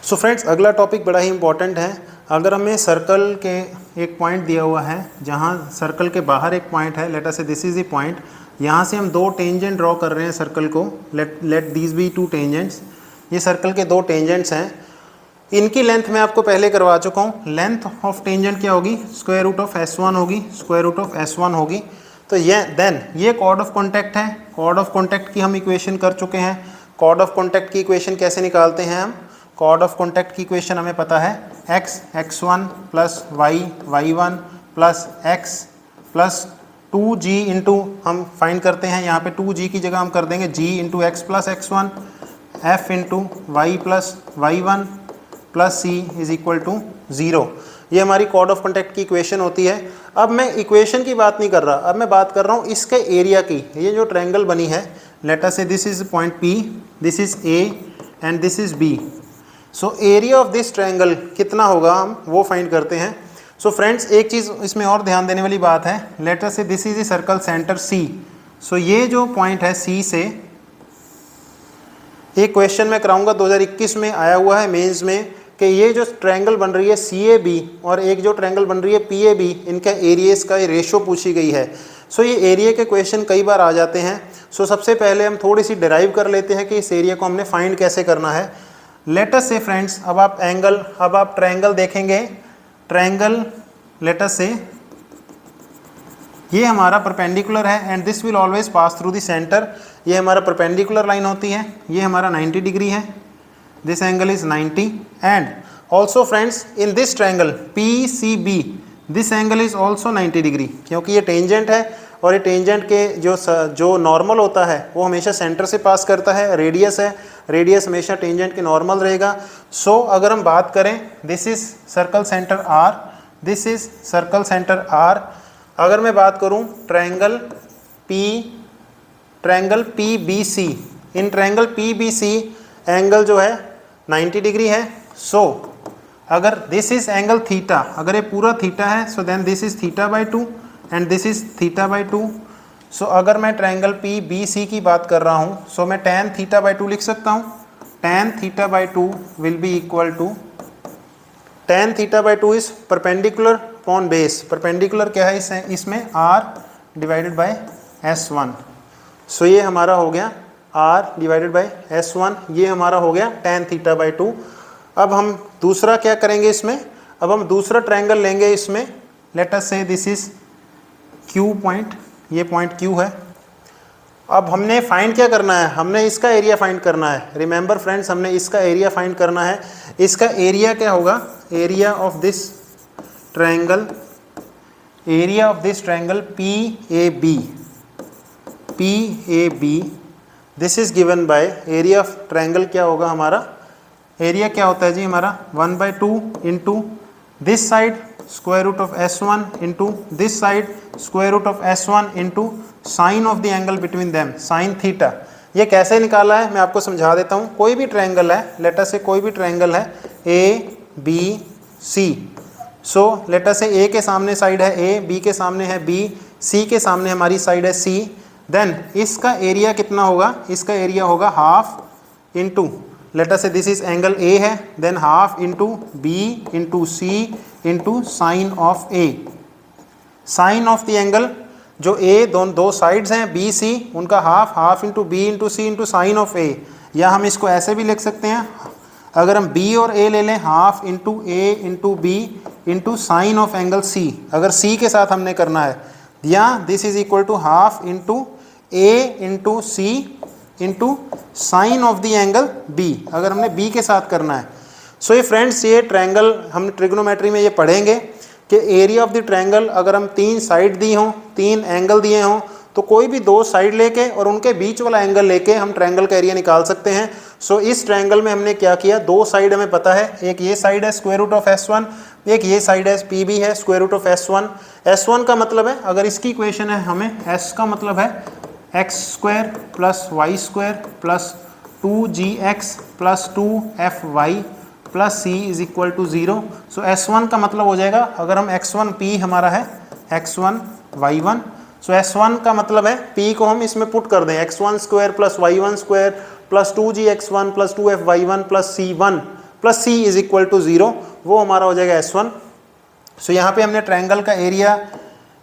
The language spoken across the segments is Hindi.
सो फ्रेंड्स, अगला टॉपिक बड़ा ही इंपॉर्टेंट है। अगर हमें सर्कल के एक पॉइंट दिया हुआ है, जहाँ सर्कल के बाहर एक पॉइंट है, let us say this is the point, यहाँ से हम दो टेंजेंट ड्रॉ कर रहे हैं सर्कल को, let these be two tangents. ये सर्कल के दो टेंजेंट्स हैं, इनकी लेंथ मैं आपको पहले करवा चुका हूँ। लेंथ ऑफ टेंजेंट क्या होगी, स्क्वायर रूट ऑफ S1 होगी, स्क्वायर रूट ऑफ S1 होगी। तो ये कॉर्ड ऑफ कॉन्टैक्ट है। कॉर्ड ऑफ कॉन्टैक्ट की हम इक्वेशन कर चुके हैं। कॉर्ड ऑफ कॉन्टैक्ट की इक्वेशन कैसे निकालते हैं हम? कॉर्ड ऑफ कॉन्टैक्ट की इक्वेशन हमें पता है, x1 plus y1 plus x plus 2g into, हम फाइंड करते हैं यहाँ पे 2g की जगह हम कर देंगे g into x plus x1 f into y plus y1 plus c is equal to 0। ये हमारी कॉर्ड ऑफ कॉन्टैक्ट की इक्वेशन होती है। अब मैं इक्वेशन की बात नहीं कर रहा, अब मैं बात कर रहा हूँ इसके एरिया की। ये जो ट्रायंगल बनी है, let us say this is point P, this is A and this is B। So area of this triangle कितना होगा, हम वो फाइंड करते हैं। सो फ्रेंड्स, एक चीज़ इसमें और ध्यान देने वाली बात है, let us say this is the circle centre C। सो ये जो पॉइंट है C से, एक क्वेश्चन मैं कराऊंगा 2021 में आया हुआ है मेंस में, कि ये जो ट्रायंगल बन रही है CAB और एक जो ट्रायंगल बन रही है PAB, इनका एरियाज का रेशो पूछी गई है। सो ये एरिया के क्वेश्चन कई बार आ जाते हैं। सो सबसे पहले हम थोड़ी सी डिराइव कर लेते हैं कि इस एरिया को हमने फाइंड कैसे करना है। लेट अस से फ्रेंड्स, अब आप ट्रायंगल देखेंगे। ट्रायंगल लेट अस से ये हमारा परपेंडिकुलर है and this will always pass through the centre. ये हमारा परपेंडिकुलर लाइन होती है, ये हमारा 90 डिग्री है, this angle is 90 and also friends in this triangle PCB this angle is also 90 degree, क्योंकि ये टेंजेंट है और ये टेंजेंट के जो नॉर्मल होता है वो हमेशा सेंटर से पास करता है। रेडियस है, रेडियस हमेशा टेंजेंट के नॉर्मल रहेगा। सो अगर हम बात करें, this is circle centre R, this is circle centre R। अगर मैं बात करूं triangle PBC, in triangle PBC angle जो है 90 डिग्री है। सो अगर दिस इज एंगल थीटा, अगर ये पूरा थीटा है, so then this is theta by 2 and this is theta by 2। So अगर मैं ट्रायंगल PBC की बात कर रहा हूँ, सो मैं tan थीटा बाई 2 लिख सकता हूँ। tan theta by 2 will be equal to, tan theta by 2 is perpendicular upon base. Perpendicular क्या है इसमें, R divided by S1। So ये हमारा हो गया R डिवाइडेड बाई S1, ये हमारा हो गया tan थीटा बाई 2। अब हम दूसरा क्या करेंगे इसमें, अब हम दूसरा ट्रायंगल लेंगे इसमें। Late us say this is Q point, ये पॉइंट Q है। अब हमने फाइंड क्या करना है, हमने इसका एरिया फाइंड करना है। रिमेंबर फ्रेंड्स, हमने इसका एरिया फाइंड करना है। इसका एरिया क्या होगा, area of this triangle, area of this triangle PAB, this is given by area of triangle क्या होगा हमारा, एरिया क्या होता है जी हमारा 1/2 into this side square root of S1 into this side square root of S1 into sine of the angle between them, sine theta. ये कैसे निकाला है मैं आपको समझा देता हूँ। कोई भी ट्रायंगल है, लेट अस से कोई भी ट्रायंगल है ABC। सो लेट अस से A के सामने साइड है A, B के सामने है B, C के सामने हमारी साइड है C। देन इसका एरिया कितना होगा, इसका एरिया होगा half into, let us say this is angle A है, then half into B into C into sine of A। Sine of the angle जो A दो साइड्स हैं BC, उनका half into B into C into sine of A। या हम इसको ऐसे भी लिख सकते हैं, अगर हम B और A ले लें, half into A into B into sine of angle C, अगर C के साथ हमने करना है, या this is equal to half into A into C into sine of the angle B, अगर हमने B के साथ करना है। सो ये फ्रेंड्स, ये ट्रायंगल हम ट्रिग्नोमेट्री में ये पढ़ेंगे कि एरिया ऑफ द ट्रायंगल, अगर हम 3 साइड दी हों, 3 एंगल दिए हों, तो कोई भी 2 साइड लेके और उनके बीच वाला एंगल लेके हम ट्रायंगल का एरिया निकाल सकते हैं। सो इस ट्रायंगल में हमने क्या किया, 2 साइड हमें पता है, एक ये साइड है स्क्वायर रूट ऑफ S1, एक ये साइड है PB है square root of S1। S1 का मतलब है, अगर इसकी इक्वेशन है हमें, S का मतलब है x² plus y² plus 2gx plus 2fy plus c is equal to 0। So S1 का मतलब हो जाएगा, अगर हम x1p हमारा है x1 y1, सो S1 का मतलब है p को हम इसमें पुट कर दें, x1² plus y1² plus 2gx1 plus 2fy1 plus c1 plus c is equal to 0, वो हमारा हो जाएगा S1। सो यहाँ पे हमने ट्रायंगल का एरिया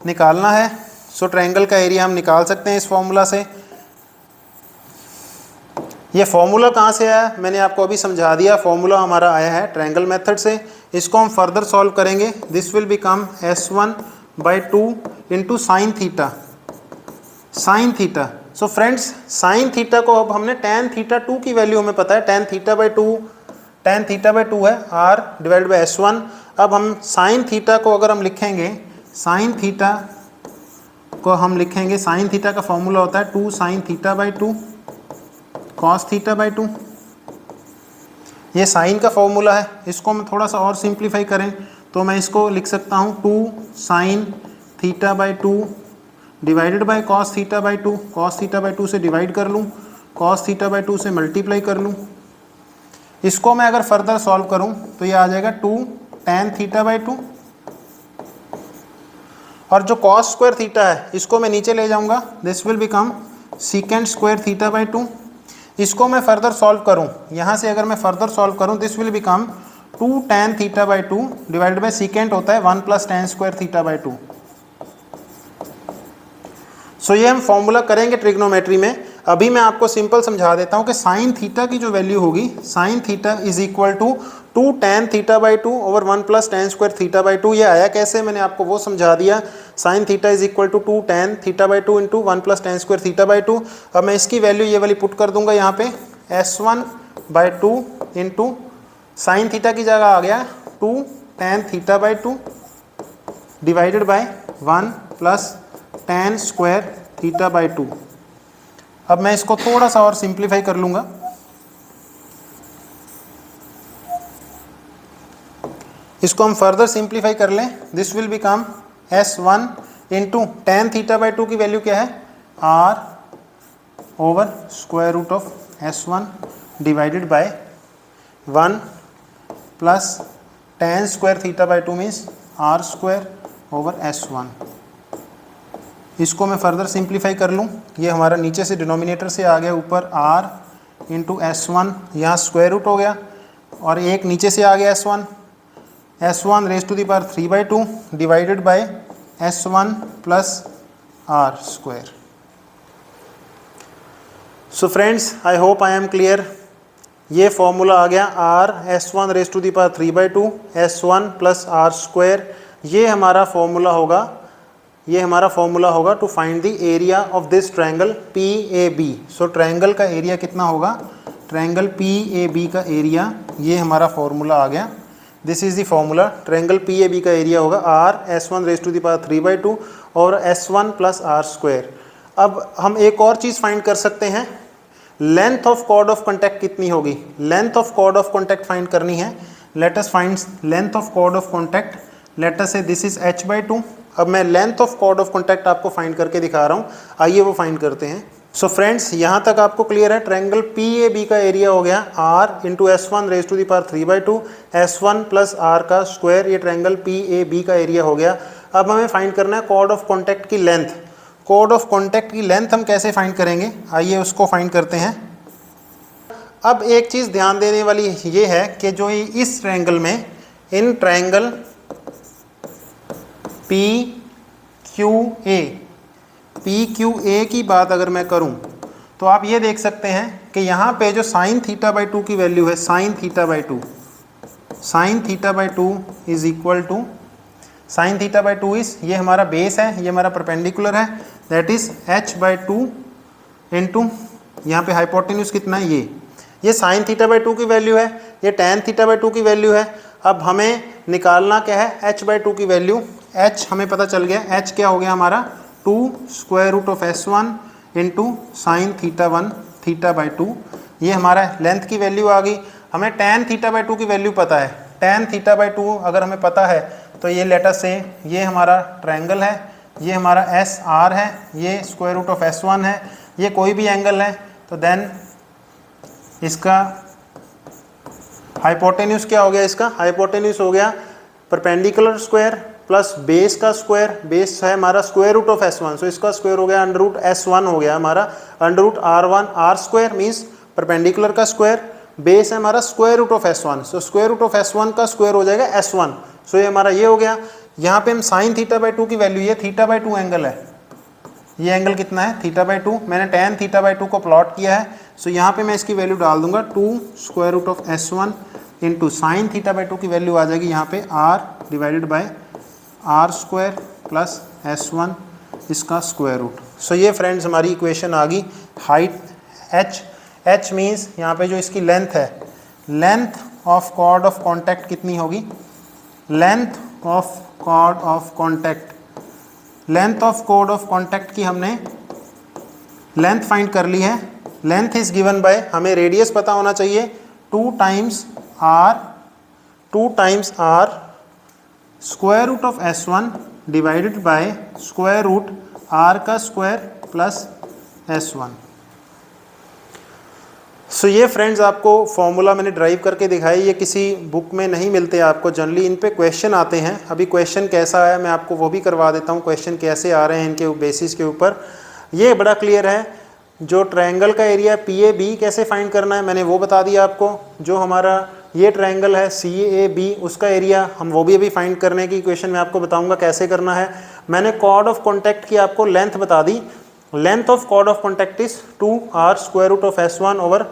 निकालना है। सो ट्रायंगल का एरिया हम निकाल सकते हैं इस फॉर्मूला से। ये फॉर्मूला कहाँ से आया मैंने आपको अभी समझा दिया, फॉर्मूला हमारा आया है ट्रायंगल मेथड से। इसको हम फर्दर सॉल्व करेंगे। This will become S1/2 into sine theta, sign theta. So friends sine theta को अब हमने tan थीटा 2 की वैल्यू हमें पता है, tan थीटा बाई 2 है r डिवाइड बाई S1। अब हम साइन थीटा को अगर हम लिखेंगे, साइन थीटा को हम लिखेंगे, साइन थीटा का फॉर्मूला होता है 2 sign theta by 2 cos theta by 2। ये साइन का फॉर्मूला है। इसको हम थोड़ा सा और सिंप्लीफाई करें तो मैं इसको लिख सकता हूँ 2 sign theta by 2 divided by cos theta by 2। Cos theta by 2 से डिवाइड कर लूँ, कॉस थीटा बाई 2 से मल्टीप्लाई कर लूँ। इसको मैं अगर फर्दर सॉल्व करूँ तो ये आ जाएगा 2 tan थीटा बाई 2, और जो कॉस स्क्वायर थीटा है इसको मैं नीचे ले जाऊँगा, this will become secant square theta by 2। इसको मैं फर्दर सॉल्व करूँ, यहाँ से अगर मैं फर्दर सॉल्व करूँ, this will become 2 tan theta by 2 divided by secant होता है 1 plus tan square theta by 2। सो ये हम फॉर्मूला करेंगे ट्रिग्नोमेट्री में। अभी मैं आपको सिंपल समझा देता हूँ कि साइन थीटा की जो वैल्यू होगी, sine theta is equal to 2 tan theta by 2 over 1 plus tan square theta by 2। ये आया कैसे मैंने आपको वो समझा दिया। Sine theta is equal to 2 tan theta by 2 into 1 plus tan square theta by 2। अब मैं इसकी वैल्यू ये वाली पुट कर दूंगा यहाँ पे, S1/2 इंटू साइन थीटा की जगह आ गया 2 tan theta by 2 divided by 1 plus tan square theta by 2। अब मैं इसको थोड़ा सा और सिंप्लीफाई कर लूँगा। इसको हम फर्दर सिंप्लीफाई कर लें, this will become S1 into tan theta by 2 की वैल्यू क्या है, R over square root of S1 divided by 1 plus tan square theta by 2 means R square over S1। इसको मैं फर्दर सिंप्लीफाई कर लूँ, ये हमारा नीचे से डिनोमिनेटर से आ गया ऊपर R इंटू S1, यहाँ स्क्वायर रूट हो गया और एक नीचे से आ गया S1 raise to the power 3/2 divided by S1 plus R square. So friends I hope I am clear. ये फॉर्मूला आ गया R S1 raise to the power 3/2 S1 plus R square. ये हमारा फॉर्मूला होगा, ये हमारा फॉर्मूला होगा to find the area of this triangle PAB। सो ट्रायंगल का एरिया कितना होगा, ट्रायंगल PAB का एरिया, ये हमारा फॉर्मूला आ गया। This is the formula, triangle PAB का एरिया होगा R S1 raise to the power 3/2 और S1 प्लस R स्क्वायर। अब हम एक और चीज़ फाइंड कर सकते हैं, length of chord of contact कितनी होगी। Length of chord of contact find करनी है। Let us find length of chord of contact. Let us say this is h/2। अब मैं length of chord of contact आपको फाइंड करके दिखा रहा हूँ, आइए वो फाइंड करते हैं। सो फ्रेंड्स यहाँ तक आपको क्लियर है, ट्रायंगल PAB का एरिया हो गया R into S1 raise to the power 3/2 S1 plus R का स्क्वायर। ये ट्रायंगल PAB का एरिया हो गया। अब हमें फाइंड करना है कॉर्ड ऑफ कॉन्टैक्ट की लेंथ। कॉर्ड ऑफ कॉन्टैक्ट की लेंथ हम कैसे फाइंड करेंगे, आइए उसको फाइंड करते हैं। अब एक चीज़ ध्यान देने वाली ये है कि जो इस ट्रायंगल में, इन ट्रायंगल PQA की बात अगर मैं करूं तो आप ये देख सकते हैं कि यहाँ पे जो साइन थीटा बाई 2 की वैल्यू है, sine theta by 2 is equal to sine theta by 2 is, ये हमारा बेस है, ये हमारा परपेंडिकुलर है, दैट इज h/2 इंटू यहाँ पे हाइपोटेन्यूज कितना है, ये साइन थीटा बाई 2 की वैल्यू है, ये tan थीटा बाई 2 की वैल्यू है। अब हमें निकालना क्या है, h/2 की वैल्यू। h हमें पता चल गया, h क्या हो गया हमारा 2 square root of S1 into sine theta by 2। ये हमारा लेंथ की वैल्यू आ गई। हमें tan थीटा बाई 2 की वैल्यू पता है, tan थीटा बाई 2 अगर हमें पता है तो ये लेट अस से ये हमारा ट्रायंगल है, ये हमारा SR है, ये स्क्वायर रूट ऑफ S1 है, ये कोई भी एंगल है, तो देन इसका हाइपोटेन्यूज क्या हो गया, इसका हाइपोटेन्यूज हो गया परपेंडिकुलर स्क्वायर प्लस बेस का स्क्वायर। बेस है हमारा स्क्वायर रूट ऑफ S1, सो इसका स्क्वायर हो गया अंडर रूट S1 हो गया हमारा under root R1 R square means perpendicular का स्क्वायर बेस है हमारा square root of S1, so square root of S1 का स्क्वायर हो जाएगा S1, सो ये हमारा ये हो गया। यहाँ पे हम साइन थीटा बाई 2 की वैल्यू, ये थीटा बाई 2 एंगल है, ये एंगल कितना है थीटा बाई 2, मैंने tan थीटा बाई 2 को प्लॉट किया है, सो यहाँ पे मैं इसकी वैल्यू डाल दूंगा 2 square root of S1 into sine theta by 2 की वैल्यू आ जाएगी यहाँ पे r divided by R square plus S1 इसका स्क्वायर रूट। सो ये फ्रेंड्स हमारी इक्वेशन आ गई। हाइट h मीन्स यहाँ पे जो इसकी लेंथ है, length of chord of contact कितनी होगी, length of chord of contact, length of chord of contact की हमने लेंथ फाइंड कर ली है। लेंथ इज गिवन बाय, हमें रेडियस पता होना चाहिए 2 times r square root of S1 divided by square root r का स्क्वायर प्लस S1। सो ये फ्रेंड्स आपको फॉर्मूला मैंने ड्राइव करके दिखाई, ये किसी बुक में नहीं मिलते आपको, जनरली इन पे क्वेश्चन आते हैं। अभी क्वेश्चन कैसा है मैं आपको वो भी करवा देता हूँ, क्वेश्चन कैसे आ रहे हैं इनके बेसिस के ऊपर। ये बड़ा क्लियर है, जो ट्रायंगल का एरिया PAB कैसे फाइंड करना है मैंने वो बता दिया आपको। जो हमारा ये ट्रायंगल है CAB उसका एरिया हम वो भी अभी फाइंड करने की इक्वेशन में आपको बताऊंगा कैसे करना है। मैंने कॉर्ड ऑफ कॉन्टैक्ट की आपको लेंथ बता दी, length of chord of contact is 2r square root of S1 over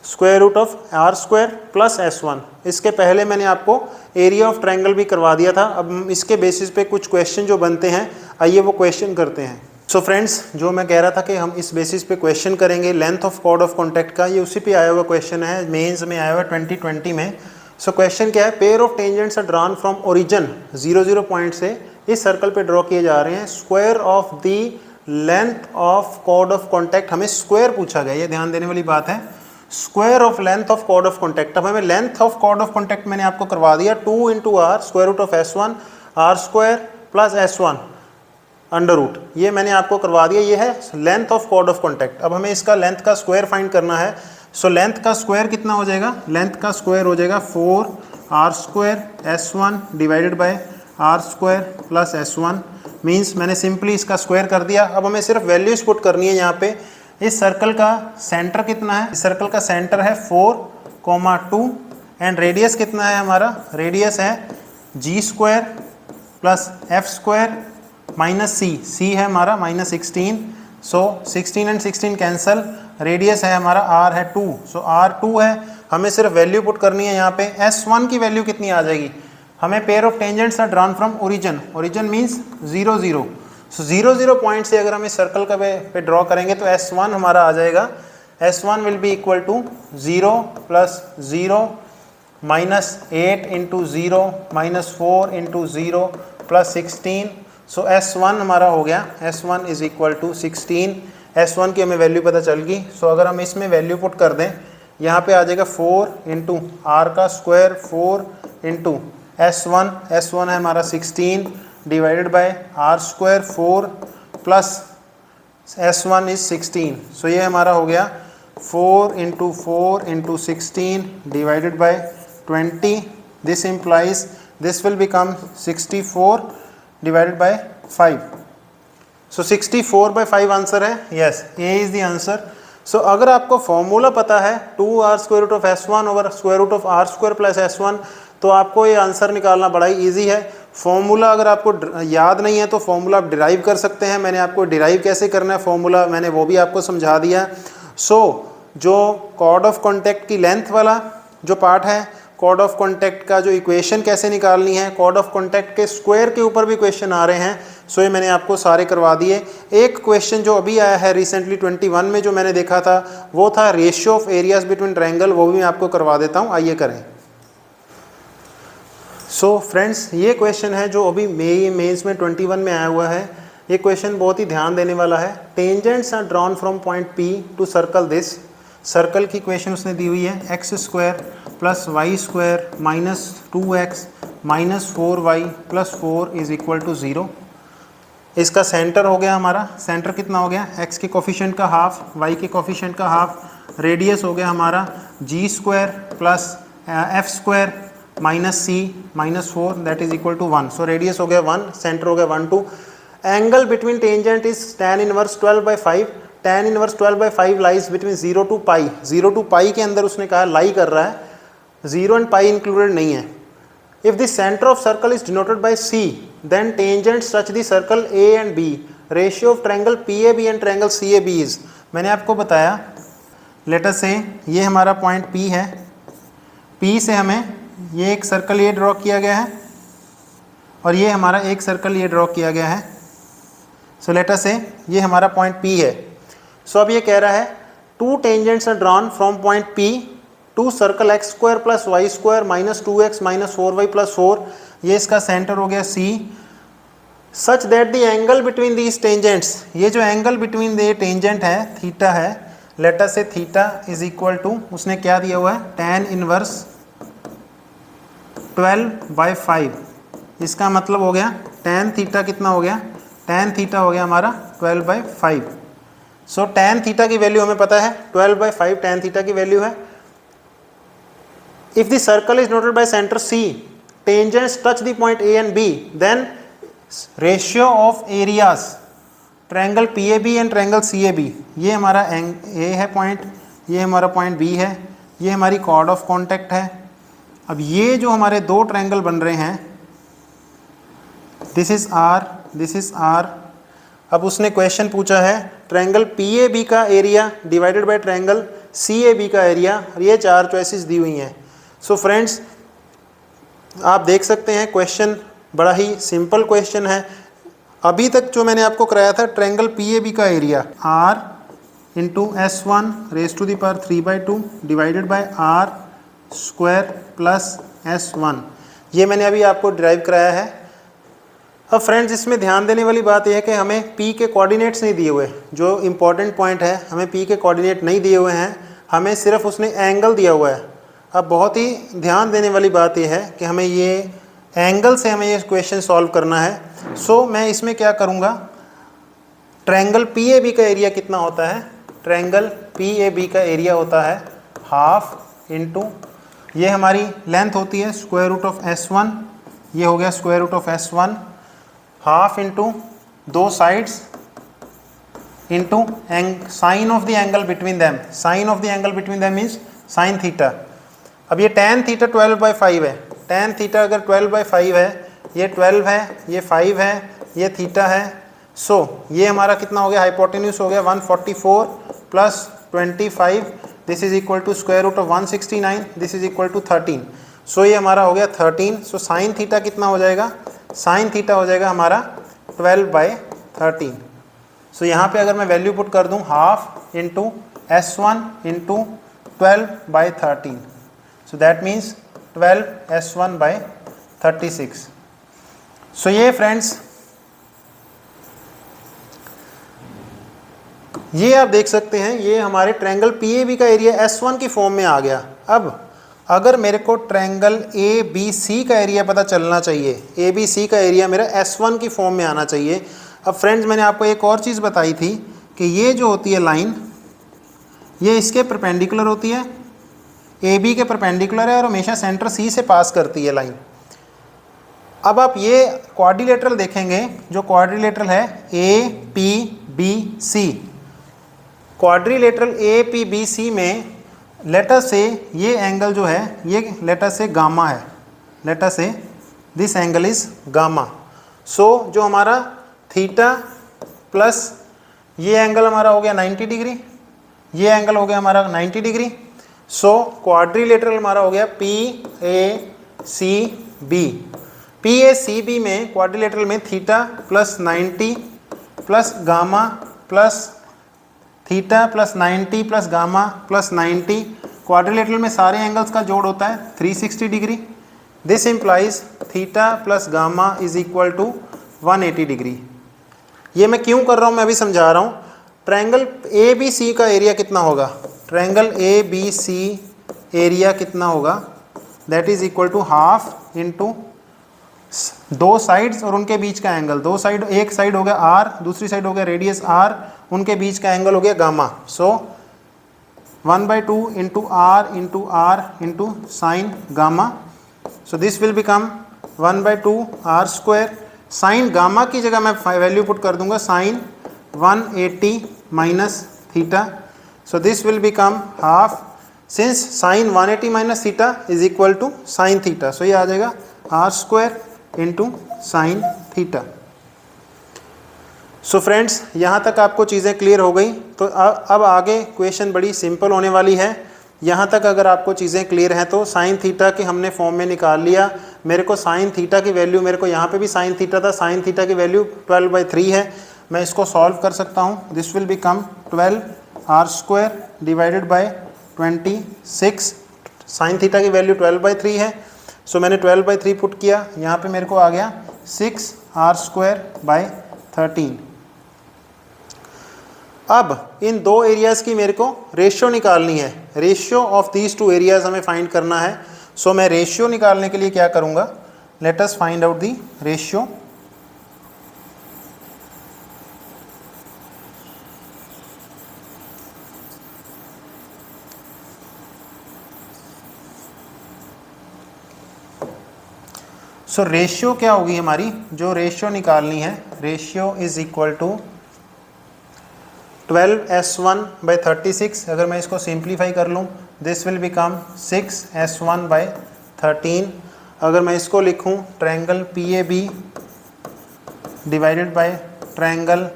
square root of r square plus S1। इसके पहले मैंने आपको एरिया ऑफ ट्रायंगल भी करवा दिया था। अब इसके बेसिस पे कुछ क्वेश्चन जो बनते हैं, आइए वो क्वेश्चन करते हैं। सो फ्रेंड्स जो मैं कह रहा था कि हम इस बेसिस पे क्वेश्चन करेंगे length of chord of contact का, ये उसी पे आया हुआ क्वेश्चन है, मेंस में आया हुआ 2020 में। सो क्वेश्चन क्या है, pair of tangents are drawn from origin 0 point से इस सर्कल पे ड्रॉ किए जा रहे हैं, square of the length of chord of contact, हमें स्क्वायर पूछा गया, ये ध्यान देने वाली बात है, square of length of chord of contact. अब हमें length of chord of contact मैंने आपको करवा दिया 2 into r square root of S1 r square plus S1 under root, ये मैंने आपको करवा दिया, ये है length of chord of contact. अब हमें इसका लेंथ का स्क्वायर फाइंड करना है। सो लेंथ का स्क्वायर कितना हो जाएगा, लेंथ का स्क्वायर हो जाएगा 4r square S1 divided by r square plus S1, means मैंने सिंपली इसका स्क्वायर कर दिया। अब हमें सिर्फ वैल्यूज पुट करनी है यहाँ पे। इस सर्कल का सेंटर कितना है, इस सर्कल का सेंटर है 4,2 एंड रेडियस कितना है हमारा, रेडियस है g square plus f square minus c है हमारा minus 16, so 16 and 16 cancel, radius है हमारा r है 2, सो r 2 है। हमें सिर्फ वैल्यू पुट करनी है यहाँ पे। S1 की वैल्यू कितनी आ जाएगी, हमें pair of tangents are drawn from origin, origin means 0 so 0 point से अगर हम इस सर्कल का पे ड्रॉ करेंगे तो S1 हमारा आ जाएगा, S1 will be equal to 0 plus 0 minus 8 into 0 minus 4 into 0 plus 16, so S1 हमारा हो गया, S1 is equal to 16। S1 की हमें वैल्यू पता चल गई। सो अगर हम इसमें वैल्यू पुट कर दें, यहाँ पे आ जाएगा 4 इंटू r का स्क्वायर 4 इंटू S1 है हमारा 16 divided by r square 4 plus S1 is 16, so ये हमारा हो गया 4 into 16 divided by 20, this implies this will become 64 divided by 5, so 64 by 5 answer है, yes A is the answer. So अगर आपको फॉर्मूला पता है 2r square root of S1 over square root of r square plus S1, तो आपको ये आंसर निकालना बड़ा ही ईजी है। फॉर्मूला अगर आपको याद नहीं है तो फॉर्मूला आप डिराइव कर सकते हैं, मैंने आपको डिराइव कैसे करना है फॉर्मूला मैंने वो भी आपको समझा दिया। सो जो कॉर्ड ऑफ कॉन्टैक्ट की लेंथ वाला जो पार्ट है, कॉर्ड ऑफ कॉन्टैक्ट का जो इक्वेशन कैसे निकालनी है, कॉर्ड ऑफ कॉन्टैक्ट के स्क्वायर के ऊपर भी क्वेश्चन आ रहे हैं, सो ये मैंने आपको सारे करवा दिए। एक क्वेश्चन जो अभी आया है रिसेंटली 21 में जो मैंने देखा था वो था ratio of areas between triangle, वो भी मैं आपको करवा देता हूँ, आइए करें। सो फ्रेंड्स ये क्वेश्चन है जो अभी मेंस में 21 में आया हुआ है। ये क्वेश्चन बहुत ही ध्यान देने वाला है। Tangents are drawn from point P to circle this, circle की इक्वेशन उसने दी हुई है x square plus y square minus 2x minus 4y plus 4 is equal to 0। इसका सेंटर हो गया हमारा, सेंटर कितना हो गया, x के कोफिशिएंट का हाफ, y के कोफिशिएंट का हाफ, रेडियस हो गया हमारा g square plus f square minus c minus 4 that is equal to 1, so radius हो गया 1, सेंटर हो गया 1 2। Angle between tangent is tan inverse 12/5, tan inverse 12/5 lies between 0 to pi, 0 to pi के अंदर उसने कहा लाई कर रहा है, 0 एंड पाई इंक्लूडेड नहीं है. If the centre of circle is denoted by C, then tangents touch the circle A and B. Ratio of triangle PAB and triangle CAB is, मैंने आपको बताया लेट अस से ये हमारा पॉइंट P है, P से हमें ये एक सर्कल ये ड्रॉ किया गया है और ये हमारा एक सर्कल ये ड्रॉ किया गया है. सो लेट अस से ये हमारा पॉइंट P है. सो अब ये कह रहा है two tangents are drawn from point P to circle x square plus y square minus 2x minus 4y plus 4. ये इसका सेंटर हो गया C. Such that the angle between these tangents, ये जो एंगल बिटवीन द टेंजेंट है थीटा है, let us say theta is equal to, उसने क्या दिया हुआ है tan इनवर्स 12/5. इसका मतलब हो गया tan थीटा कितना हो गया, tan थीटा हो गया हमारा 12/5. सो tan थीटा की वैल्यू हमें पता है 12/5 tan थीटा की वैल्यू है. If the circle is noted by centre C, tangents touch the point A and B, then ratio of areas triangle PAB and triangle CAB, ये हमारा A है पॉइंट, ये हमारा पॉइंट B है, ये हमारी कॉर्ड ऑफ कॉन्टैक्ट है. अब ये जो हमारे दो ट्रायंगल बन रहे हैं, this is R, this is R. अब उसने क्वेश्चन पूछा है ट्रायंगल PAB का area divided by triangle CAB का एरिया, और ये चार चॉइसेस दी हुई हैं. सो फ्रेंड्स आप देख सकते हैं क्वेश्चन बड़ा ही सिंपल क्वेश्चन है. अभी तक जो मैंने आपको कराया था ट्रायंगल PAB का area R into S1 raise to the power 3/2 divided by R square plus S1, ये मैंने अभी आपको ड्राइव कराया है. अब फ्रेंड्स इसमें ध्यान देने वाली बात यह है कि हमें P के कोऑर्डिनेट्स नहीं दिए हुए, जो इम्पोर्टेंट पॉइंट है हमें P के कोऑर्डिनेट नहीं दिए हुए हैं, हमें सिर्फ उसने एंगल दिया हुआ है. अब बहुत ही ध्यान देने वाली बात यह है कि हमें ये एंगल से हमें ये क्वेश्चन सॉल्व करना है. सो मैं इसमें क्या करूँगा, ट्रायंगल PAB का एरिया कितना होता है, ट्रायंगल PAB का एरिया होता है हाफ इंटू, ये हमारी लेंथ होती है स्क्वायर रूट ऑफ S1, ये हो गया square root of S1, half into दो sides into sine of the angle between them, sine of the angle between them is sine theta. अब ये tan थीटा 12/5 है, tan थीटा अगर 12/5 है, ये 12 है, ये 5 है, ये थीटा है. सो ये हमारा कितना हो गया, हाइपोटेन्यूज हो गया 144 plus 25, this is equal to square root of 169, this is equal to 13. So ये हमारा हो गया 13. सो साइन थीटा कितना हो जाएगा, साइन थीटा हो जाएगा हमारा 12/13. सो यहाँ पे अगर मैं वैल्यू पुट कर दूँ half into S1 into 12/13, so that means 12 S1/36. सो ये फ्रेंड्स ये आप देख सकते हैं, ये हमारे ट्रायंगल PAB का एरिया S1 की फॉर्म में आ गया. अब अगर मेरे को ट्रायंगल ABC का एरिया पता चलना चाहिए, ABC का एरिया मेरा S1 की फॉर्म में आना चाहिए. अब फ्रेंड्स मैंने आपको एक और चीज़ बताई थी कि ये जो होती है लाइन, ये इसके परपेंडिकुलर होती है, AB के परपेंडिकुलर है और हमेशा सेंटर C से पास करती है लाइन. अब आप ये क्वाड्रिलेटरल देखेंगे, जो क्वाड्रिलेटरल है APBC, क्वाड्रिलेटरल APBC में लेटर से ये एंगल जो है ये लेटर से गामा है, लेटर से दिस एंगल इज गामा. सो जो हमारा थीटा प्लस ये एंगल हमारा हो गया 90 डिग्री, ये एंगल हो गया हमारा 90 डिग्री. सो क्वाड्रिलेटरल हमारा हो गया PACB. PACB में क्वाड्रिलेटरल में theta plus 90 plus gamma plus theta plus 90 plus gamma plus 90, quadrilateral में सारे एंगल्स का जोड़ होता है 360 degree. This implies theta plus gamma is equal to 180 degree. ये मैं क्यों कर रहा हूँ मैं अभी समझा रहा हूँ. ट्रायंगल ABC का एरिया कितना होगा, ट्रायंगल ABC एरिया कितना होगा, that is equal to half into दो साइड्स और उनके बीच का एंगल, दो साइड, एक साइड हो गया R, दूसरी साइड हो गया रेडियस R, उनके बीच का एंगल हो गया gamma. So 1/2 into R into sine gamma. So this will become 1/2 R square. Sine gamma की जगह मैं वैल्यू पुट कर दूंगा sine 180 minus theta, so this will become half since sine 180 minus theta is equal to sine theta, so ये आ जाएगा R square into sine theta. So friends यहाँ तक आपको चीज़ें क्लियर हो गई, तो अब आगे क्वेश्चन बड़ी सिंपल होने वाली है। यहाँ तक अगर आपको चीज़ें क्लियर हैं तो साइन थीटा के हमने फॉर्म में निकाल लिया। मेरे को साइन थीटा की वैल्यू, मेरे को यहाँ पे भी साइन थीटा था, साइन थीटा की वैल्यू 12/3 है। मैं इसको सॉल्व कर सकता हूँ। This will become 12 R square divided by 26। Sine theta की वैल्यू 12/3 है, सो मैंने 12/3 पुट किया, यहाँ पे मेरे को आ गया 6 आर स्क्वायर बाय 13। अब इन दो एरियाज़ की मेरे को रेशियो निकालनी है, ratio of these two areas हमें फाइंड करना है। सो मैं रेशियो निकालने के लिए क्या करूँगा, late us find out the ratio. So ratio क्या होगी हमारी, जो रेशियो निकालनी है, ratio is equal to 12s1/36। अगर मैं इसको सिंप्लीफाई कर लूँ, दिस विल बिकम 6s1/13। अगर मैं इसको लिखूँ, triangle PAB divided by triangle,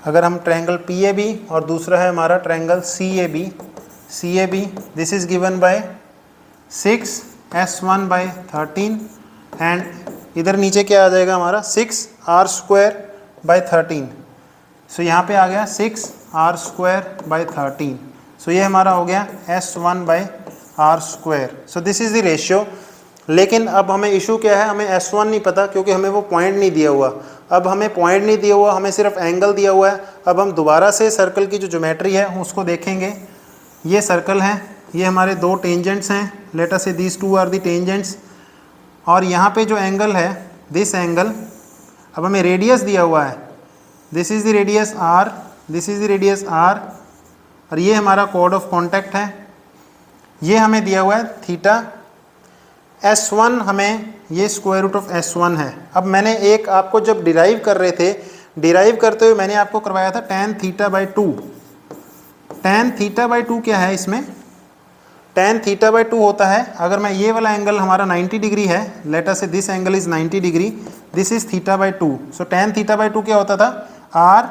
अगर हम ट्रायंगल PAB और दूसरा है हमारा triangle CAB, this is given bye 6s1/13 and इधर नीचे क्या आ जाएगा हमारा 6r²/13। सो यहाँ पे आ गया 6r²/13। सो ये हमारा हो गया S1/r²। So this is the ratio. लेकिन अब हमें इशू क्या है, हमें S1 नहीं पता क्योंकि हमें वो पॉइंट नहीं दिया हुआ। अब हमें पॉइंट नहीं दिया हुआ, हमें सिर्फ एंगल दिया हुआ है। अब हम दोबारा से सर्कल की जो ज्योमेट्री है उसको देखेंगे। ये सर्कल है, ये हमारे दो टेंजेंट्स हैं, let us say these two are the tangents. और यहाँ पे जो एंगल है, दिस एंगल, अब हमें रेडियस दिया हुआ है, this is the radius r, this is the radius r, और ये हमारा कोड ऑफ कॉन्टैक्ट है। ये हमें दिया हुआ है थीटा। S1 हमें ये स्क्वायर रूट ऑफ S1 है। अब मैंने एक आपको जब डिराइव कर रहे थे, डिराइव करते हुए मैंने आपको करवाया था tan θ/2। tan θ/2 क्या है इसमें, tan θ/2 होता है, अगर मैं ये वाला एंगल हमारा 90 डिग्री है, let us say this angle is 90 degree, this is θ/2। So tan θ/2 क्या होता था, r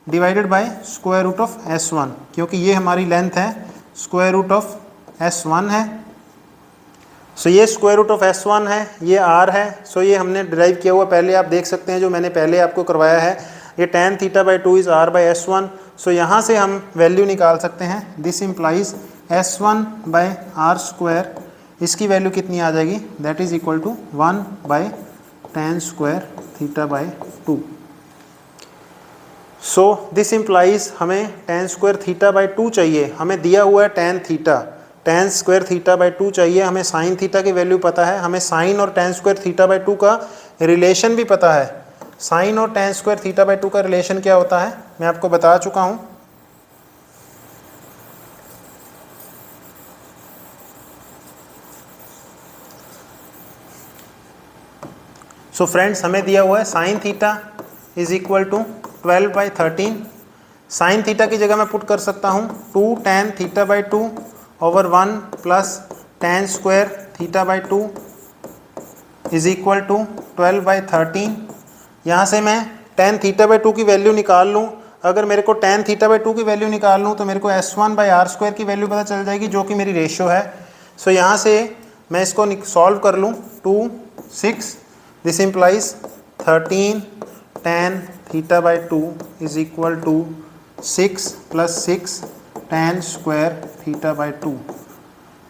divided by square root of S1, क्योंकि ये हमारी लेंथ है, स्क्वायर रूट ऑफ S1 है। सो ये स्क्वायर रूट ऑफ S1 है, ये r है। सो ये हमने डिराइव किया हुआ, पहले आप देख सकते हैं जो मैंने पहले आपको करवाया है, ये tan θ/2 इज r/S1। सो यहाँ से हम वैल्यू निकाल सकते हैं, दिस इम्प्लाइज S1/r², इसकी वैल्यू कितनी आ जाएगी, that is equal to 1/tan² θ/2। So this implies हमें tan² θ/2 चाहिए, हमें दिया हुआ है tan tan² θ/2 चाहिए, हमें sin थीटा की वैल्यू पता है, हमें sin और tan² θ/2 का रिलेशन भी पता है। sin और tan² θ/2 का रिलेशन क्या होता है मैं आपको बता चुका हूँ। सो फ्रेंड्स हमें दिया हुआ है sin theta is equal to 12/13। sin theta की जगह मैं पुट कर सकता हूँ 2 tan θ/2 over 1 plus tan² θ/2 is equal to 12/13। यहाँ से मैं tan θ/2 की वैल्यू निकाल लूँ। अगर मेरे को tan θ/2 की वैल्यू निकाल लूँ तो मेरे को S1/r² की वैल्यू पता चल जाएगी, जो कि मेरी रेशियो है। सो यहाँ से मैं इसको सॉल्व कर लूँ, 2 6, this implies 13 tan θ/2 is equal to 6 + 6 tan² θ/2।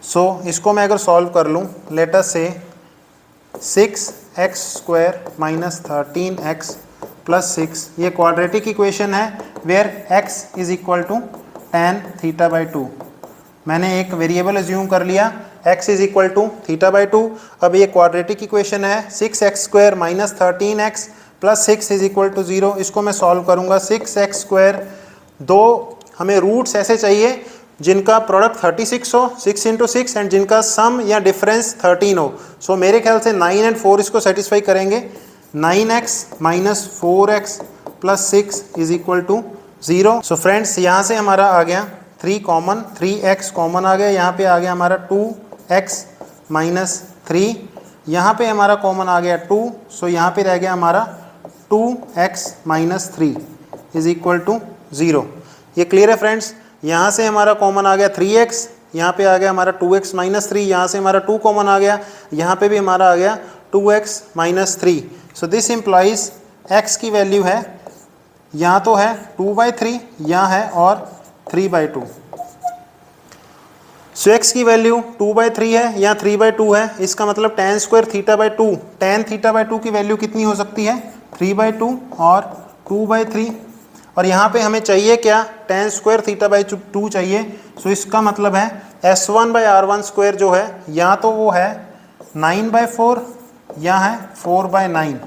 So इसको मैं अगर सॉल्व कर लूँ, लेट अस से 6x² - 13x + 6, ये क्वाड्रेटिक इक्वेशन है where x is equal to tan θ/2। मैंने एक वेरिएबल एज्यूम कर लिया, x इज इक्वल टू θ/2। अब ये क्वाड्रेटिक इक्वेशन है, 6x² - 13x + 6 is equal to 0। इसको मैं सॉल्व करूँगा, 6x², दो हमें रूट्स ऐसे चाहिए जिनका प्रोडक्ट 36 हो, 6 × 6, एंड जिनका सम या डिफरेंस 13 हो। सो मेरे ख्याल से 9 और 4 इसको सेटिस्फाई करेंगे। 9x - 4x + 6 is equal to 0। So friends यहाँ से हमारा आ गया 3 कॉमन, 3x कॉमन आ गया, यहाँ पे आ गया हमारा 2x माइनस 3, यहाँ पे हमारा कॉमन आ गया 2, सो यहाँ पे रह गया हमारा 2x minus 3 is equal to 0। ये क्लियर है फ्रेंड्स। यहाँ से हमारा कॉमन आ गया 3x, यहाँ पे आ गया हमारा 2x माइनस 3, यहाँ से हमारा 2 कॉमन आ गया, यहाँ पे भी हमारा आ गया 2x minus 3। So this implies x की वैल्यू है, यहाँ तो है 2/3, यहाँ है और 3/2। सो x की वैल्यू 2/3 है, यहाँ 3/2 है, इसका मतलब tan स्क्वायर θ/2, tan θ/2 की वैल्यू कितनी हो सकती है 3/2 और 2/3, और यहाँ पे हमें चाहिए क्या tan स्क्वायर θ/2 चाहिए। सो इसका मतलब है S1/R1 स्क्वायर जो है या तो वो है 9/4 या है 4/9।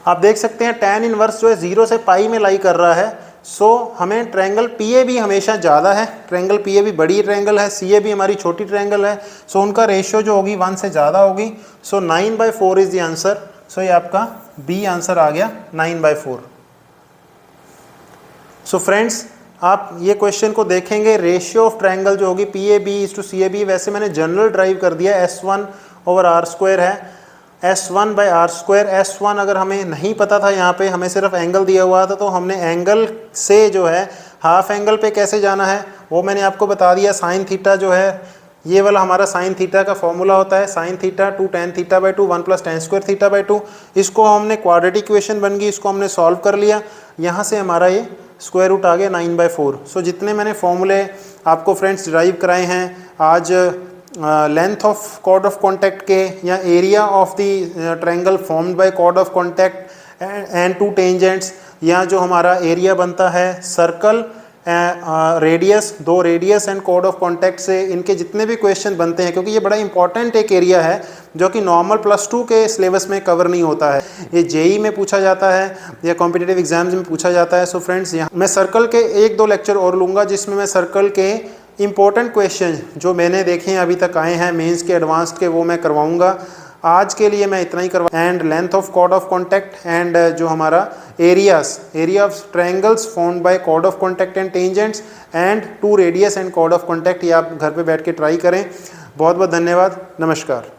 आप देख सकते हैं tan इनवर्स जो है 0 से पाई में लाई कर रहा है। सो हमें ट्रायंगल PAB हमेशा ज़्यादा है, ट्रायंगल PAB बड़ी ट्रायंगल है, CAB हमारी छोटी ट्रायंगल है, सो उनका रेशियो जो होगी 1 से ज़्यादा होगी। सो 9/4 इज़ द आंसर। सो ये आपका B आंसर आ गया 9/4। सो फ्रेंड्स आप ये क्वेश्चन को देखेंगे, रेशियो ऑफ ट्रायंगल जो होगी PAB इज टू CAB, वैसे मैंने जनरल ड्राइव कर दिया, S1/R² है, S1/R²। S1 अगर हमें नहीं पता था, यहाँ पे हमें सिर्फ एंगल दिया हुआ था, तो हमने एंगल से जो है हाफ एंगल पे कैसे जाना है वो मैंने आपको बता दिया। साइन थीटा जो है ये वाला हमारा साइन थीटा का फॉर्मूला होता है, sine theta 2 tan θ/2 1 + tan square θ/2। इसको हमने क्वाड्रेटिक इक्वेशन बन गई, इसको हमने सॉल्व कर लिया, यहाँ से हमारा ये स्क्वायर रूट आ गया 9/4। सो जितने मैंने फॉर्मूले आपको फ्रेंड्स ड्राइव कराए हैं आज, length of chord of contact के या area of the triangle formed by chord of contact and 2 tangents, या जो हमारा एरिया बनता है circle radius, 2 radius and chord of contact से, इनके जितने भी क्वेश्चन बनते हैं, क्योंकि ये बड़ा इंपॉर्टेंट एक एरिया है जो कि नॉर्मल +2 के सिलेबस में कवर नहीं होता है, ये JEE में पूछा जाता है या कॉम्पिटिटिव एग्जाम्स में पूछा जाता है। सो फ्रेंड्स यहाँ मैं सर्कल के 1-2 लेक्चर और लूँगा जिसमें मैं सर्कल के इंपॉर्टेंट क्वेश्चन जो मैंने देखे हैं अभी तक आए हैं मेंस के एडवांस्ड के, वो मैं करवाऊँगा। आज के लिए मैं इतना ही करवा, and length of chord of contact and जो हमारा area of triangles formed by chord of contact and tangents and 2 radius and chord of contact, ये आप घर पे बैठ के ट्राई करें। बहुत बहुत धन्यवाद, नमस्कार।